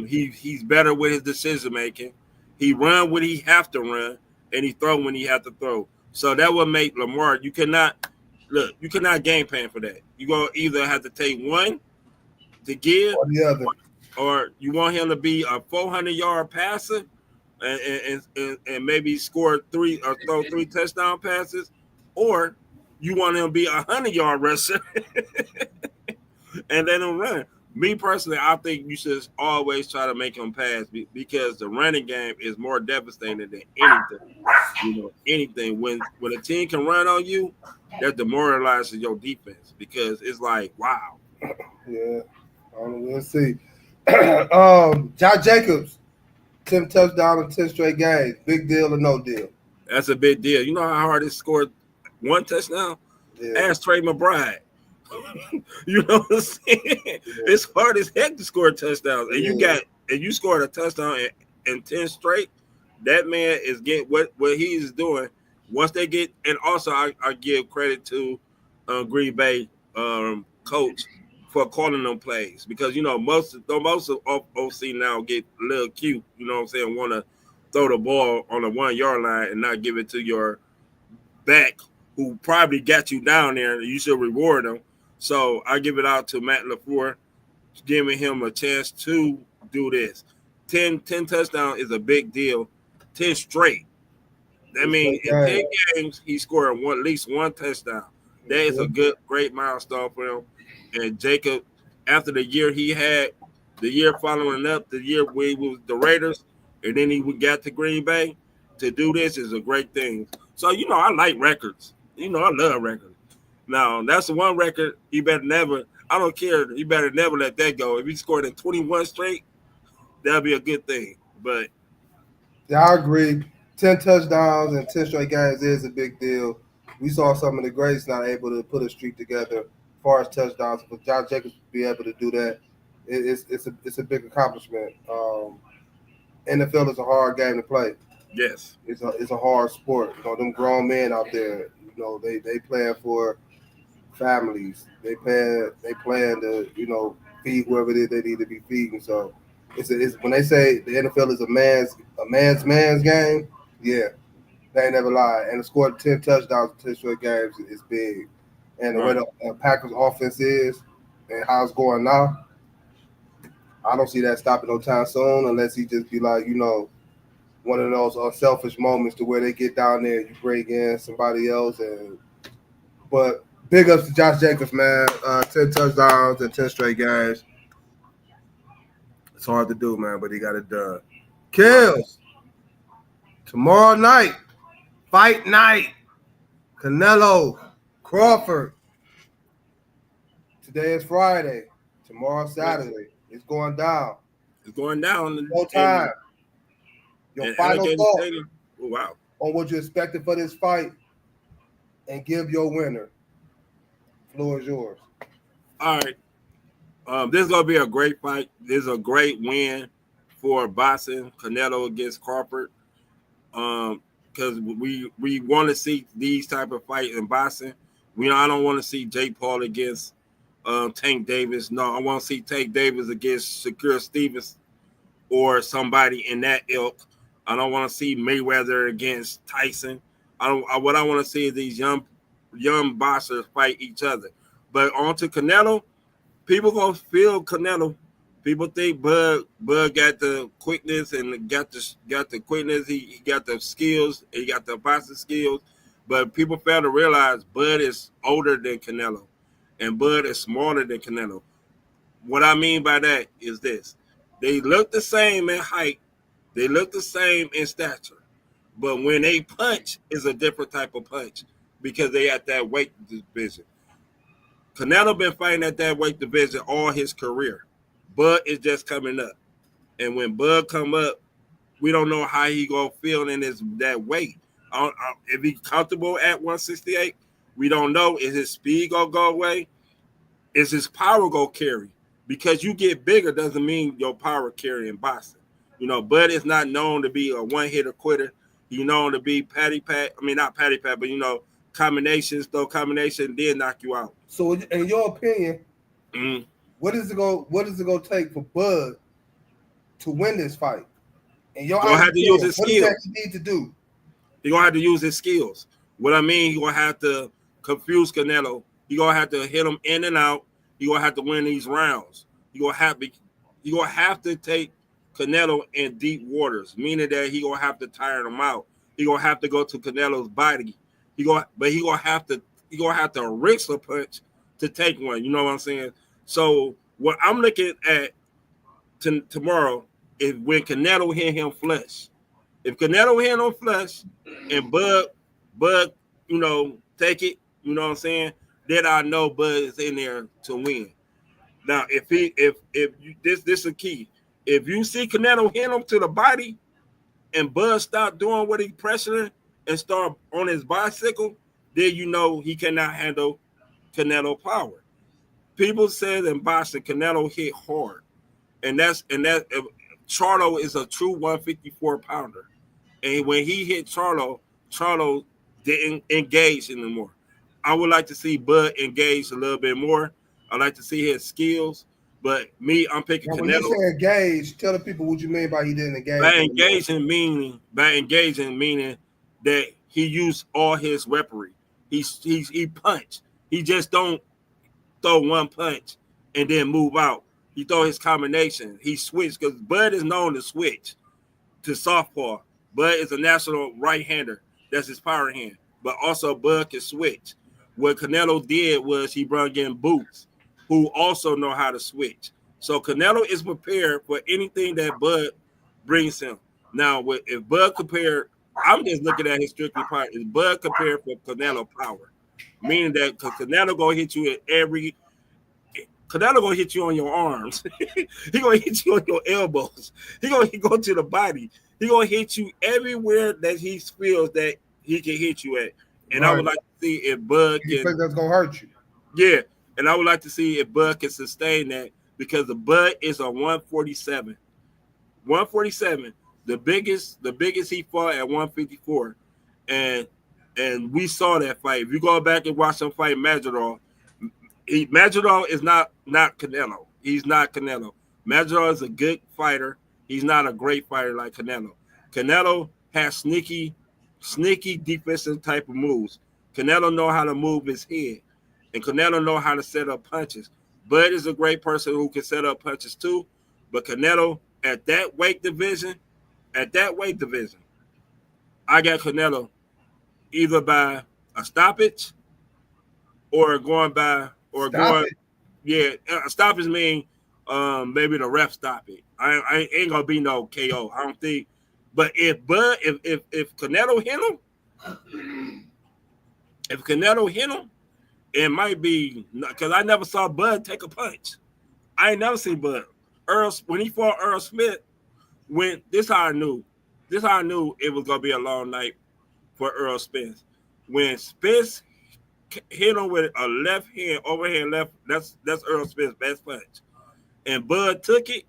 he's better with his decision making. He run when he have to run, and he throw when he have to throw. So that would make Lamar. You cannot game plan for that. You gonna either have to take one to give, or the other. or you want him to be a 400-yard passer and maybe score 3 or throw 3 touchdown passes, or you want him to be a 100-yard rusher and let him run. Me personally, I think you should always try to make him pass because the running game is more devastating than anything. You know, anything when a team can run on you, that demoralizes your defense because it's like, wow. Yeah, we'll see. Josh Jacobs, 10 touchdowns in 10 straight games. Big deal or no deal? That's a big deal. You know how hard it scored 1 touchdown? Yeah. Ask Trey McBride. You know what I'm saying? Yeah. It's hard as heck to score touchdowns. And you scored a touchdown in 10 straight. That man is getting what he is doing. Once they get, and also I give credit to Green Bay coach for calling them plays because most of OC now get a little cute. You know what I'm saying? Want to throw the ball on the 1-yard line and not give it to your back who probably got you down there. You should reward them. So I give it out to Matt LaFleur, giving him a chance to do this. 10 touchdowns is a big deal. 10 straight. That means in 10 games, he scored at least 1 touchdown. That is a great milestone for him. And Jacob, after the year he had, the year following up, the year where he was the Raiders, and then he got to Green Bay, to do this is a great thing. So, I like records. I love records. Now, that's the one record he better never, I don't care, he better never let that go. If he scored in 21 straight, that'll be a good thing. But yeah, I agree. 10 touchdowns and 10 straight games is a big deal. We saw some of the greats not able to put a streak together as far as touchdowns. But Josh Jacobs be able to do that, it's a big accomplishment. NFL is a hard game to play. Yes, it's a hard sport. Them grown men out there, they playing for families. They plan to feed whoever it is they need to be feeding. So it's when they say the NFL is a man's game, yeah, they ain't never lie. And to score 10 touchdowns in 10 straight games is big. And the way the Packers offense is and how it's going now, I don't see that stopping no time soon unless he just be like, one of those unselfish moments to where they get down there, you bring in somebody else. But big ups to Josh Jacobs, man. 10 touchdowns and 10 straight games. It's hard to do, man, but he got it done. Kills. Tomorrow night, fight night. Canelo, Crawford. Today is Friday. Tomorrow, Saturday. It's going down. It's going down. No time. Your final thought on what you expected for this fight and give your winner. Floor is yours. All right. This is gonna be a great fight. This is a great win for boxing. Canelo against Crawford. Because we want to see these type of fights in boxing. I don't want to see Jake Paul against Tank Davis. No, I want to see Tank Davis against Shakur Stevens or somebody in that ilk. I don't want to see Mayweather against Tyson. What I want to see is these young boxers fight each other. But on to Canelo, people gonna feel Canelo. People think Bud got the quickness and got the quickness. He got the skills. He got the boxing skills. But people fail to realize Bud is older than Canelo, and Bud is smaller than Canelo. What I mean by that is this: they look the same in height, they look the same in stature, but when they punch, is a different type of punch because they at that weight division. Canelo been fighting at that weight division all his career. Bud is just coming up, and when Bud come up, we don't know how he gonna feel in that weight. If he's comfortable at 168, we don't know. Is his speed gonna go away? Is his power gonna carry? Because you get bigger doesn't mean your power carry in boxing. Bud is not known to be a one-hitter quitter. He's known to be patty pat. I mean, not patty pat, but combinations, throw combination, then knock you out. So, in your opinion, what is it gonna take for Bud to win this fight? And your gonna have to use his skills. What does he need to do? He's gonna have to use his skills. What I mean, he's gonna have to confuse Canelo. He's gonna have to hit him in and out. He's gonna have to win these rounds. He's gonna have to take Canelo in deep waters, meaning that he's gonna have to tire him out. He's gonna have to go to Canelo's body. He's gonna have to risk a punch to take one. You know what I'm saying? So what I'm looking at tomorrow is when Canelo hit him flush. If Canelo hit him flush and Bud, take it, you know what I'm saying? Then I know Bud is in there to win. Now, this is a key. If you see Canelo hit him to the body and Bud stop doing what he's pressuring and start on his bicycle, then you know he cannot handle Canelo power. People said in boxing Canelo hit hard, and that Charlo is a true 154 pounder, and when he hit Charlo didn't engage anymore. I would like to see Bud engage a little bit more. I'd like to see his skills, but I'm picking Canelo. When you say engage, tell the people what you mean by he didn't engage. By engaging meaning that he used all his weaponry. He punched. He just don't throw one punch and then move out. He throw his combination. He switched because Bud is known to switch to southpaw. Bud is a national right-hander. That's his power hand. But also Bud can switch. What Canelo did was he brought in Boots, who also know how to switch. So Canelo is prepared for anything that Bud brings him. Now, if Bud compared, I'm just looking at his strictly power. Is Bud compared for Canelo power? Meaning that because Canelo gonna hit you Canelo gonna hit you on your arms. He gonna hit you on your elbows. He gonna go to the body. He gonna hit you everywhere that he feels that he can hit you at. And right. I would like to see if Bud can. You think that's gonna hurt you? Yeah, and I would like to see if Bud can sustain that because the Bud is a 147. 147. The biggest he fought at 154, and we saw that fight. If you go back and watch him fight Masvidal, Masvidal is not Canelo. He's not Canelo. Masvidal is a good fighter. He's not a great fighter like Canelo. Canelo has sneaky defensive type of moves. Canelo know how to move his head, and Canelo know how to set up punches. Bud is a great person who can set up punches too, but Canelo at that weight division, I got Canelo either by a stoppage or going by or stoppage. A stoppage mean maybe the ref stop it. I ain't gonna be no KO. I don't think. But if Canelo hit him, it might be because I never saw Bud take a punch. I ain't never seen Bud. When he fought Earl Smith, this how I knew it was gonna be a long night for Earl Spence. When Spence hit him with a left hand, overhand left, that's Earl Spence' best punch. and Bud took it,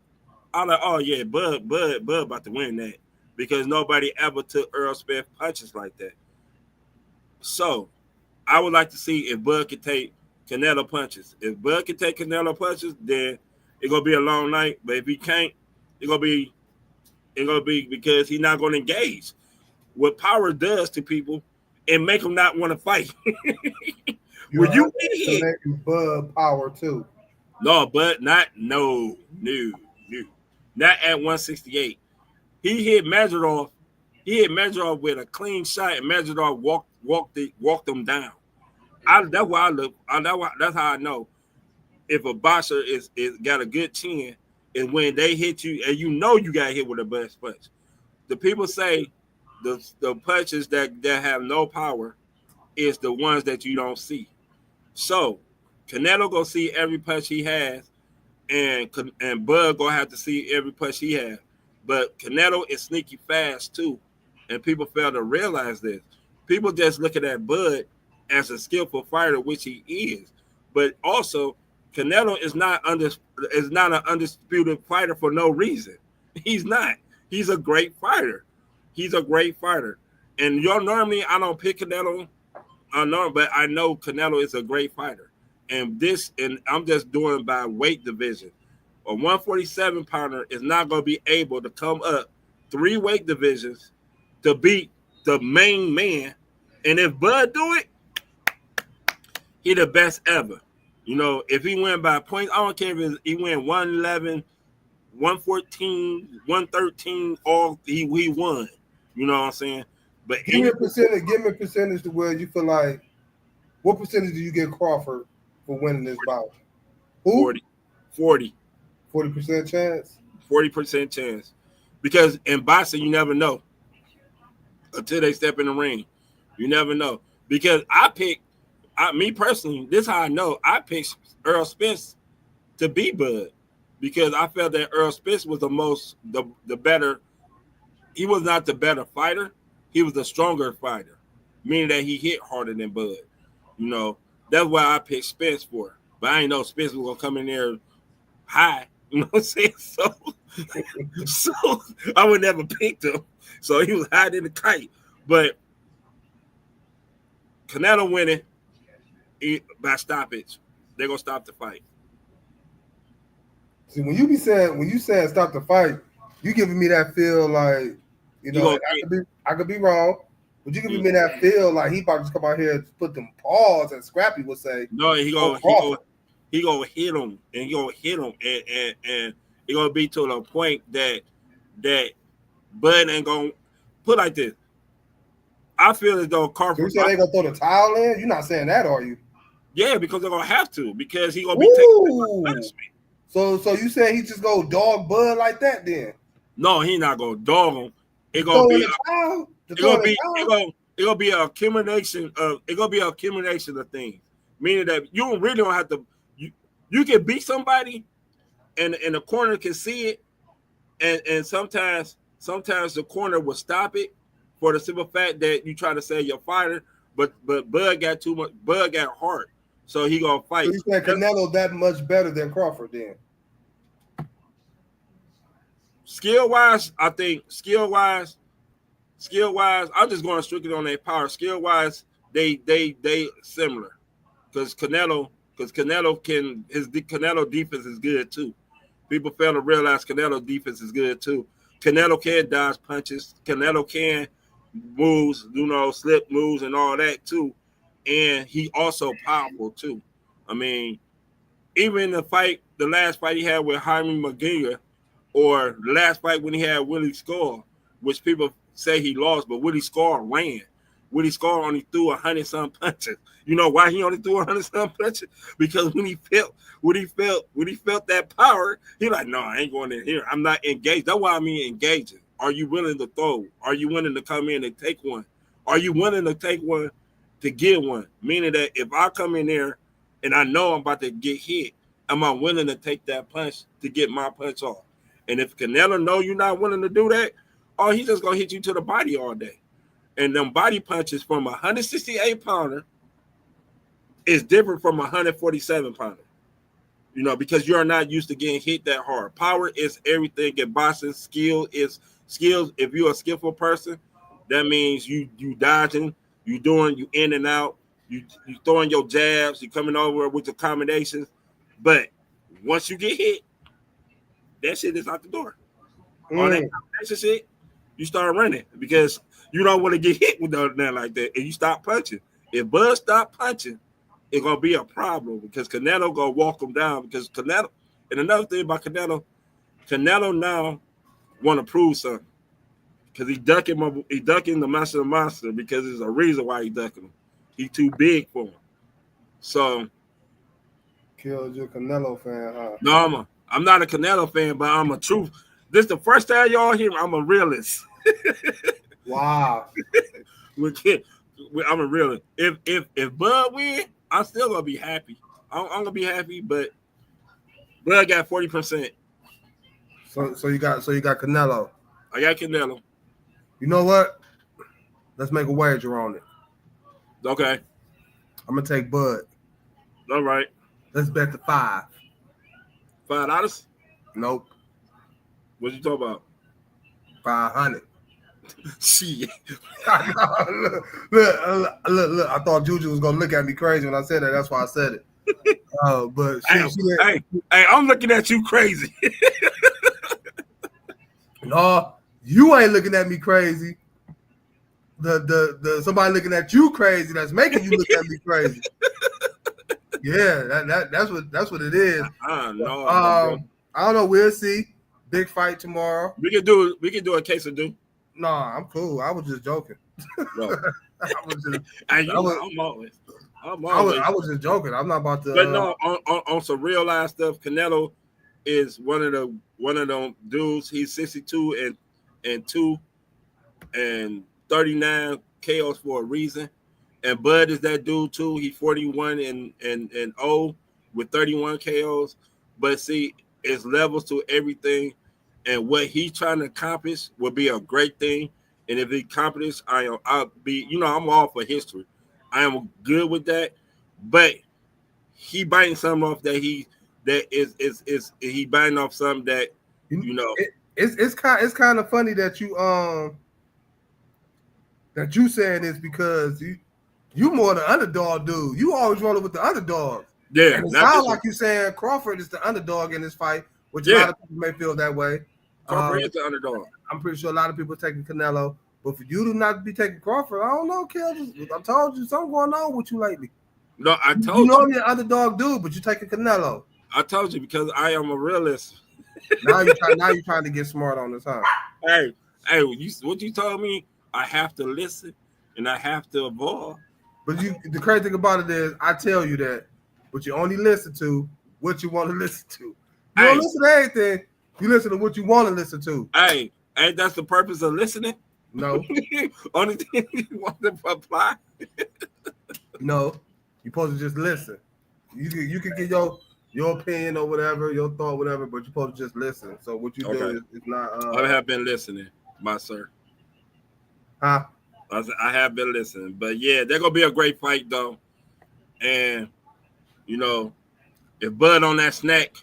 I'm like, oh yeah, Bud about to win that because nobody ever took Earl Spence punches like that. So I would like to see if Bud could take Canelo punches. If Bud can take Canelo punches, then it's gonna be a long night. But if he can't, it's gonna be because he's not gonna engage. What power does to people and make them not want to fight. When you get hit, Bud power too. no, but not no. Not at 168. He hit Mazarov. He hit Mazarov with a clean shot, and Mazarov walked him down. That's why I look. That's how I know if a boxer is got a good chin, and when they hit you, and you know you got hit with a best punch. The people say the punches that have no power is the ones that you don't see. So Canelo gonna see every punch he has, and Bud gonna have to see every punch he has. But Canelo is sneaky fast too, and people fail to realize this. People just looking at Bud as a skillful fighter, which he is, but also Canelo is not an undisputed fighter for no reason. He's not. He's a great fighter. He's a great fighter, and normally I don't pick Canelo. I know, but I know Canelo is a great fighter, and I'm just doing by weight division. A 147 pounder is not going to be able to come up 3 weight divisions to beat the main man, and if Bud do it, he the best ever. You know, if he win by points, I don't care if he win 111, 114, 113, all he won. You know what I'm saying? But give me a percentage to where you feel like, what percentage do you get Crawford for winning this bout? Who? 40. 40% chance? 40% chance. Because in boxing, you never know until they step in the ring. You never know. Because me personally, this is how I know. I picked Earl Spence to beat Bud because I felt that Earl Spence was the better. He was not the better fighter. He was the stronger fighter, meaning that he hit harder than Bud. You know, that's why I picked Spence for. But I didn't know Spence was gonna come in there high. You know what I'm saying? So I would never picked him. So he was high than the kite. But Canelo winning by stoppage, they're gonna stop the fight. See, when you saying stop the fight, you giving me that feel like, you know, I could be wrong, but you giving me that feel like he about to come out here and put them paws, and Scrappy would say, no, he gonna hit him, and he gonna hit him, and it gonna be to the point that Bud ain't gonna put like this. I feel as though Crawford. You say they gonna throw the towel in? You're not saying that, are you? Yeah, because they're gonna have to, because he gonna be taking punishment. So you saying he just go dog Bud like that then? No, he not gonna dog him. It gonna be an accumulation of things. Meaning that you don't really don't have to. You can beat somebody, and the corner can see it, and sometimes the corner will stop it for the simple fact that you try to say you're a fighter, but Bud got too much. Bud got heart, so he gonna fight. So you said Canelo that much better than Crawford then? Skill wise, I think skill wise, I'm just going strictly on their power. Skill wise, they similar, because Canelo defense is good too. People fail to realize Canelo defense is good too. Canelo can dodge punches. Canelo can moves, slip moves and all that too. And he also powerful too. I mean, even the last fight he had with Jaime Munguia, or the last fight when he had Willie Score, which people say he lost, but Willie Score ran. Willie Score only threw 100-some punches. You know why he only threw 100-some punches? Because when he felt that power, he like, no, I ain't going in here. I'm not engaged. That's why I mean engaging. Are you willing to throw? Are you willing to come in and take one? Are you willing to take one to get one? Meaning that if I come in there and I know I'm about to get hit, am I willing to take that punch to get my punch off? And if Canelo know you're not willing to do that, oh, he's just gonna hit you to the body all day. And them body punches from a 168 pounder is different from a 147 pounder. You know, because you're not used to getting hit that hard. Power is everything in boxing. Skill is skills. If you're a skillful person, that means you dodging, you in and out, you throwing your jabs, you coming over with your combinations. But once you get hit, that shit is out the door. All that combination shit, you start running because you don't want to get hit with nothing like that, and you stop punching. If Bud stop punching, it's gonna be a problem because Canelo gonna walk him down because Canelo. And another thing about Canelo now want to prove something because he ducking the monster because there's a reason why he ducking him. He too big for him. So, Killed your Canelo fan, huh? no, I'm not a Canelo fan, but I'm a truth. This is the first time y'all hear me. I'm a realist. Wow. I'm a realist. If Bud win, I'm still gonna be happy. I'm gonna be happy, but Bud got 40%. So you got Canelo. I got Canelo. You know what? Let's make a wager on it. Okay. I'm gonna take Bud. All right. Let's bet the $5. $5? Nope. What you talking about? 500. Shit. Look. I thought Juju was gonna look at me crazy when I said that. That's why I said it. But hey, I'm looking at you crazy. No, you ain't looking at me crazy. The somebody looking at you crazy that's making you look at me crazy. Yeah, that's what it is. No, I don't know. We'll see. Big fight tomorrow. We can do a case of do. Nah, I'm cool. I was just joking. No. I was just joking. I'm not about to. But no, on some real life stuff, Canelo is one of them dudes. He's 62 and 2 and 39 KOs for a reason. And Bud is that dude too. He's 41 and 0 with 31 KOs. But see, it's levels to everything. And what he's trying to accomplish will be a great thing. And if he accomplishes, I'll be, I'm all for history. I am good with that. But he biting something off that he biting off something that It's kind of funny that you saying this because you more the underdog dude. You always rolling with the underdog. Yeah, and it sounds like you saying Crawford is the underdog in this fight, which a lot of people may feel that way. Crawford is the underdog. I'm pretty sure a lot of people are taking Canelo, but for you to not be taking Crawford, I don't know, Kel. I told you something going on with you lately. No, I told you. You know I'm the underdog dude, but you're taking Canelo. I told you because I am a realist. Now you're trying to get smart on this, huh? Hey, what you told me? I have to listen and I have to evolve. But the crazy thing about it is, I tell you that, but you only listen to what you want to listen to. You don't listen to anything. You listen to what you want to listen to. Hey, that's the purpose of listening? No. Only thing you want to apply? No. You're supposed to just listen. You can get your opinion or whatever, your thought, whatever, but you're supposed to just listen. So what you do is not. I have been listening, my sir. Huh? I have been listening, but yeah, they're gonna be a great fight though, and if Bud on that snack,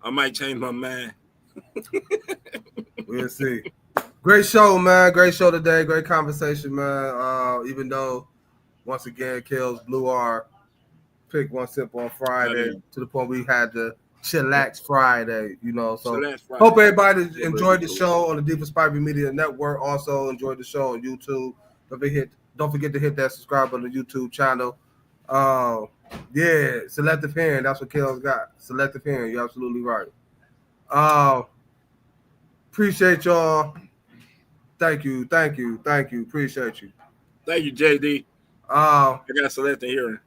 I might change my mind. We'll see. Great show, man. Great show today. Great conversation, man. Even though, once again, Kels blew our pick one sip on Friday to the point we had to chillax Friday, So hope everybody enjoyed the show on the Deep Inspired Media Network. Also enjoyed the show on YouTube. Don't forget to hit that subscribe on the YouTube channel. Selective hearing. That's what Kels got. Selective hearing. You're absolutely right. Appreciate y'all. Thank you. Appreciate you. Thank you, JD. I got selective hearing.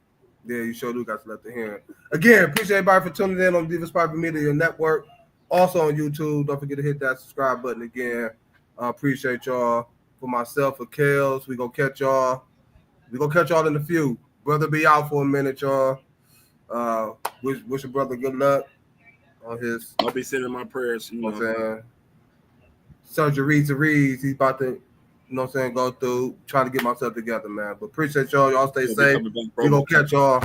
Yeah, you sure do got selective hearing. Again, appreciate everybody for tuning in on the Deep Inspired Media Network. Also on YouTube. Don't forget to hit that subscribe button again. Appreciate y'all. For myself, for Kels, we gonna catch y'all. In a few. Brother be out for a minute, y'all. Wish your brother good luck on his. I'll be sending my prayers. You know what I'm saying? Surgeries. He's about to, go through. Trying to get myself together, man. But appreciate y'all. Y'all stay safe. We gonna catch y'all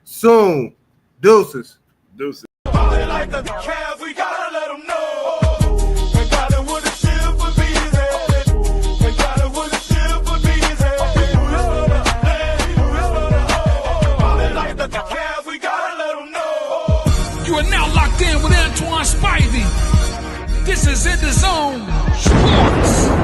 soon. Deuces. Deuces. Ballin' like the Cavs, we gotta let them know. They got it with a ship for bees head. They got it with a ship for bees head. Ballin' like the Cavs, we gotta let them know. You are now locked in with Antoine Spivey. This is EnDaZone Sports.